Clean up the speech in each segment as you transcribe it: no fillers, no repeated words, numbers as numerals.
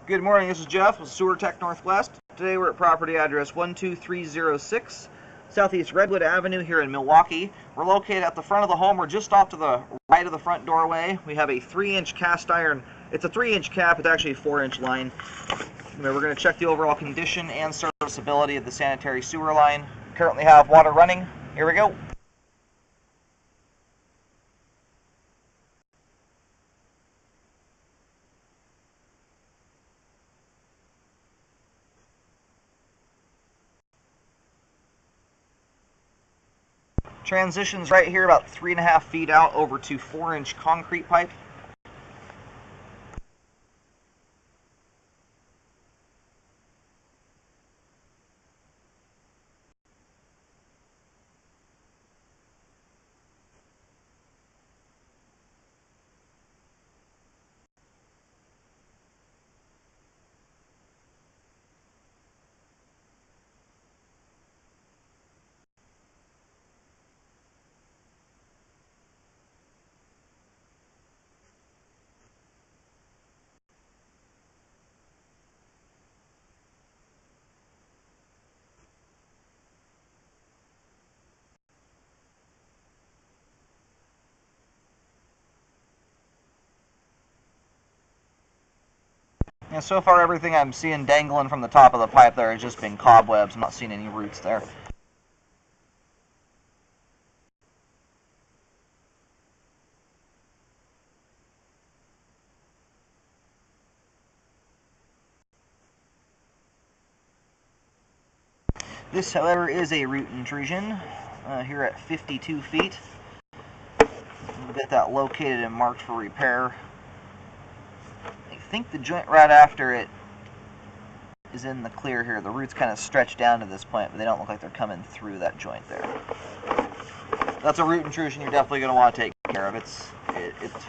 Good morning, this is Jeff with Sewer Tech Northwest. Today we're at property address 12306 Southeast Redwood Avenue here in Milwaukee. We're located at the front of the home. We're just off to the right of the front doorway. We have a 3-inch cast iron. It's a 3-inch cap, it's actually a 4-inch line. We're going to check the overall condition and serviceability of the sanitary sewer line. We currently have water running. Here we go. Transitions right here about 3.5 feet out over to 4-inch concrete pipe. And so far everything I'm seeing dangling from the top of the pipe there has just been cobwebs. I'm not seeing any roots there. This, however, is a root intrusion here at 52 feet. We'll get that located and marked for repair. I think the joint right after it is in the clear here. The roots kind of stretch down to this point, but they don't look like they're coming through that joint there. That's a root intrusion you're definitely going to want to take care of. It's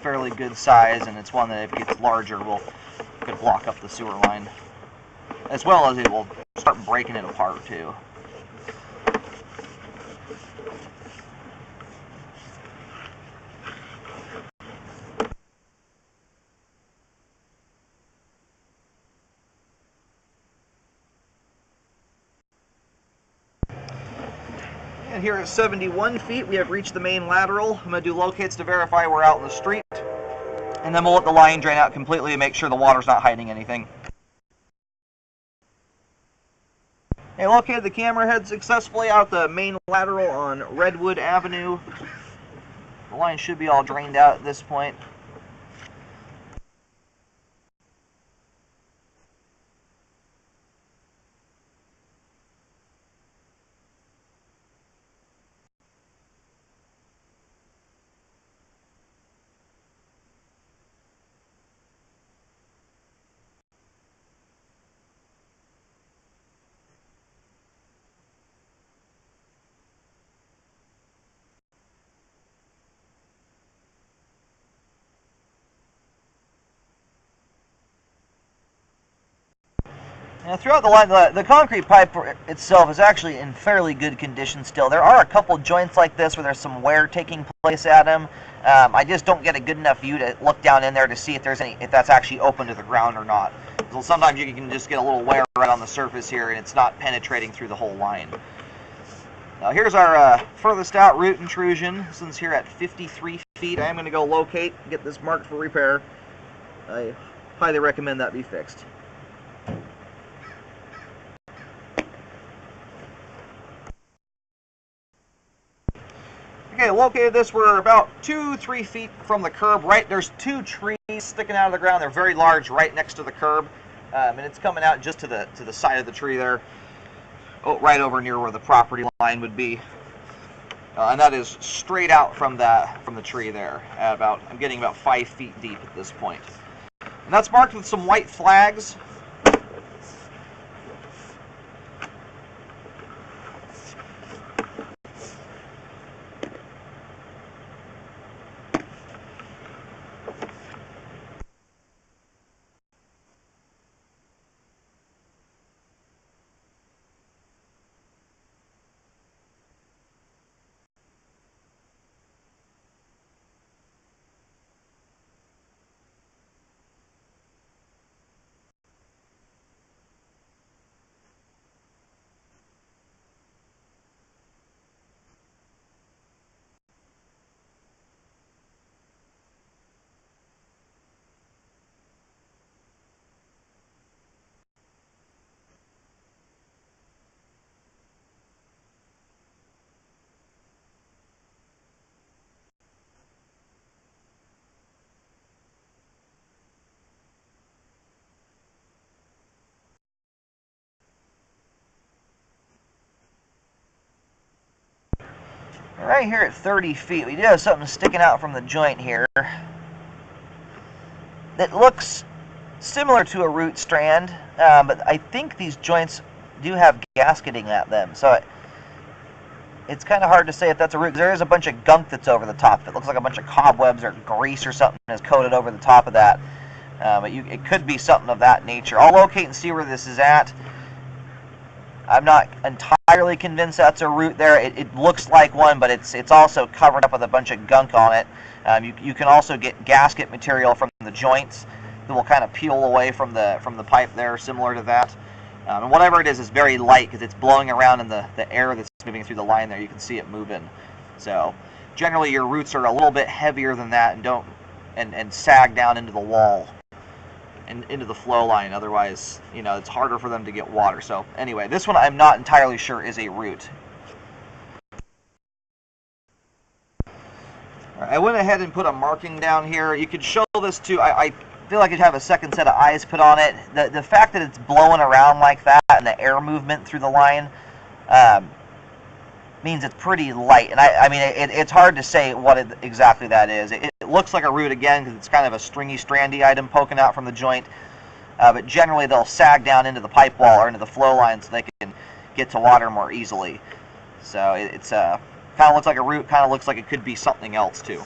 fairly good size, and it's one that if it gets larger could block up the sewer line, as well as it will start breaking it apart too. And here at 71 feet, we have reached the main lateral. I'm going to do locates to verify we're out in the street, and then we'll let the line drain out completely and make sure the water's not hiding anything. I located the camera head successfully out the main lateral on Redwood Avenue. The line should be all drained out at this point. Now, throughout the line, the concrete pipe itself is actually in fairly good condition still. There are a couple joints like this where there's some wear taking place at them. I just don't get a good enough view to look down in there to see if that's actually open to the ground or not. So sometimes you can just get a little wear right on the surface here, and it's not penetrating through the whole line. Now here's our furthest out root intrusion. This one's here at 53 feet. I am going to go locate, get this marked for repair. I highly recommend that be fixed. Okay, located this, we're about 2-3 feet from the curb. Right, there's 2 trees sticking out of the ground. They're very large, right next to the curb, and it's coming out just to the side of the tree there, right over near where the property line would be, and that is straight out from the tree there. I'm getting about 5 feet deep at this point, and that's marked with some white flags. right here at 30 feet, we do have something sticking out from the joint here that looks similar to a root strand, but I think these joints do have gasketing at them, so it's kind of hard to say if that's a root. There is a bunch of gunk that's over the top. It looks like a bunch of cobwebs or grease or something is coated over the top of that. But it could be something of that nature. I'll locate and see where this is at. I'm not entirely convinced that's a root there. It looks like one, but it's also covered up with a bunch of gunk on it. You can also get gasket material from the joints that will kind of peel away from the pipe there, similar to that. And whatever it is very light because it's blowing around in the air that's moving through the line there. You can see it moving. So generally your roots are a little bit heavier than that and sag down into the wall and into the flow line. Otherwise, it's harder for them to get water. So anyway, this one I'm not entirely sure is a root. I went ahead and put a marking down here. You could show this to, I feel like it'd have a second set of eyes put on it. The fact that it's blowing around like that and the air movement through the line means it's pretty light. And I mean, it's hard to say what exactly that is. It looks like a root again because it's kind of a stringy, strandy item poking out from the joint. But generally they'll sag down into the pipe wall or into the flow line so they can get to water more easily. So it's kind of looks like a root, kind of looks like it could be something else too.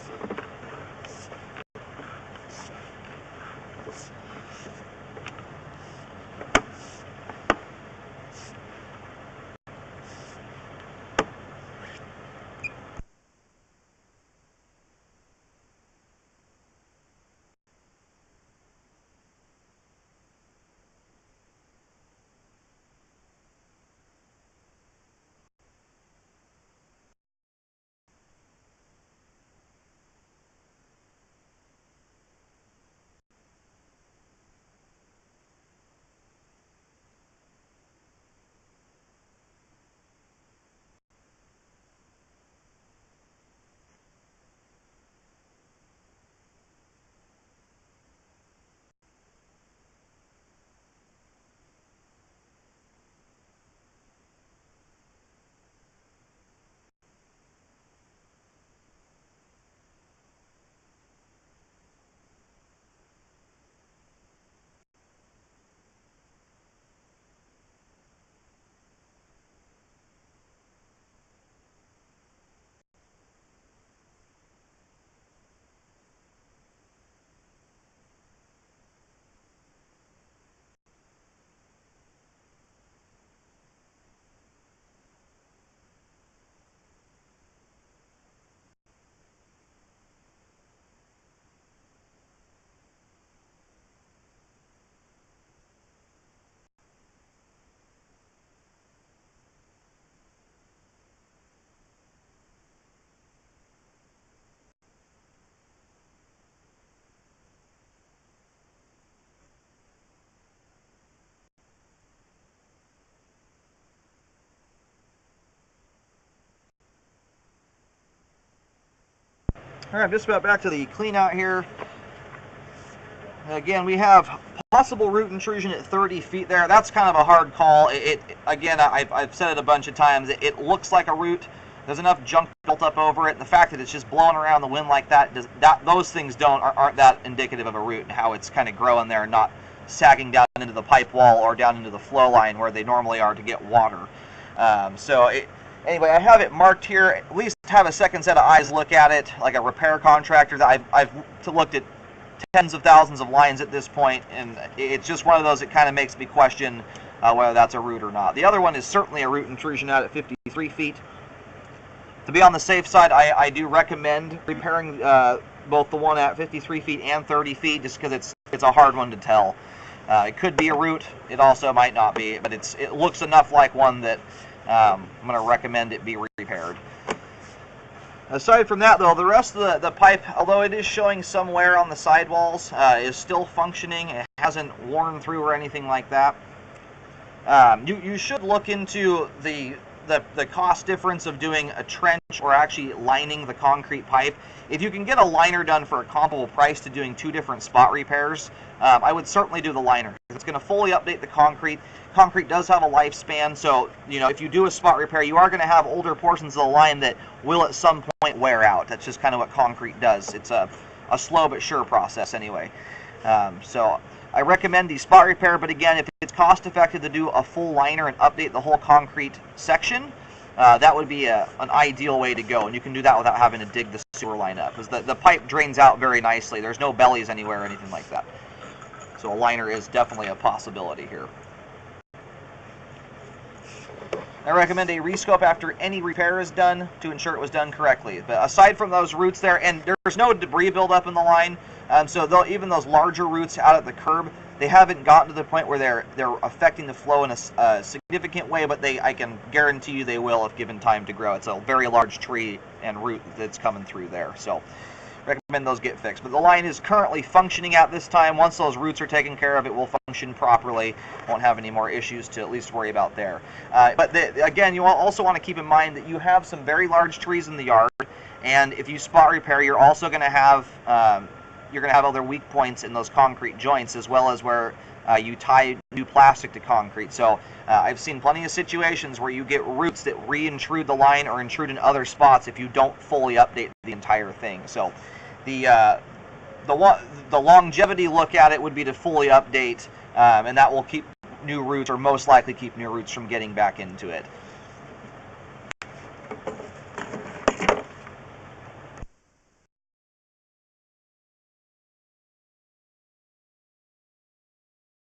All right, I'm just about back to the clean out here. Again, we have possible root intrusion at 30 feet there. That's kind of a hard call. Again, I've said it a bunch of times. It looks like a root. There's enough junk built up over it. The fact that it's just blowing around the wind like that, those things aren't that indicative of a root and how it's kind of growing there, not sagging down into the pipe wall or down into the flow line where they normally are to get water. Anyway, I have it marked here. At least have a second set of eyes look at it, like a repair contractor. I've looked at tens of thousands of lines at this point, and it's just one of those that kind of makes me question whether that's a root or not. The other one is certainly a root intrusion out at 53 feet. To be on the safe side, I do recommend repairing both the one at 53 feet and 30 feet, just because it's a hard one to tell. It could be a root. It also might not be, but it looks enough like one that I'm going to recommend it be repaired. Aside from that, though, the rest of the pipe, although it is showing some wear on the sidewalls, is still functioning. It hasn't worn through or anything like that. You should look into the the cost difference of doing a trench or actually lining the concrete pipe. If you can get a liner done for a comparable price to doing 2 different spot repairs, I would certainly do the liner. It's going to fully update the concrete. Concrete does have a lifespan, so if you do a spot repair, you are going to have older portions of the line that will at some point wear out. That's just kind of what concrete does. It's a slow but sure process anyway. So I recommend the spot repair, but again, if it's cost effective to do a full liner and update the whole concrete section, that would be an ideal way to go, and you can do that without having to dig the sewer line up, because the pipe drains out very nicely. There's no bellies anywhere or anything like that. So a liner is definitely a possibility here. I recommend a rescope after any repair is done to ensure it was done correctly. But aside from those roots there, and there's no debris buildup in the line, so even those larger roots out at the curb, they haven't gotten to the point where they're affecting the flow in a significant way, but I can guarantee you they will if given time to grow. It's a very large tree and root that's coming through there. So recommend those get fixed. But the line is currently functioning at this time. Once those roots are taken care of, it will function properly. Won't have any more issues to at least worry about there. But again, you also want to keep in mind that you have some very large trees in the yard, and if you spot repair, you're also going to have other weak points in those concrete joints, as well as where you tie new plastic to concrete. So I've seen plenty of situations where you get roots that re-intrude the line or intrude in other spots if you don't fully update the entire thing. So the longevity look at it would be to fully update, and that will keep new roots, or most likely keep new roots from getting back into it.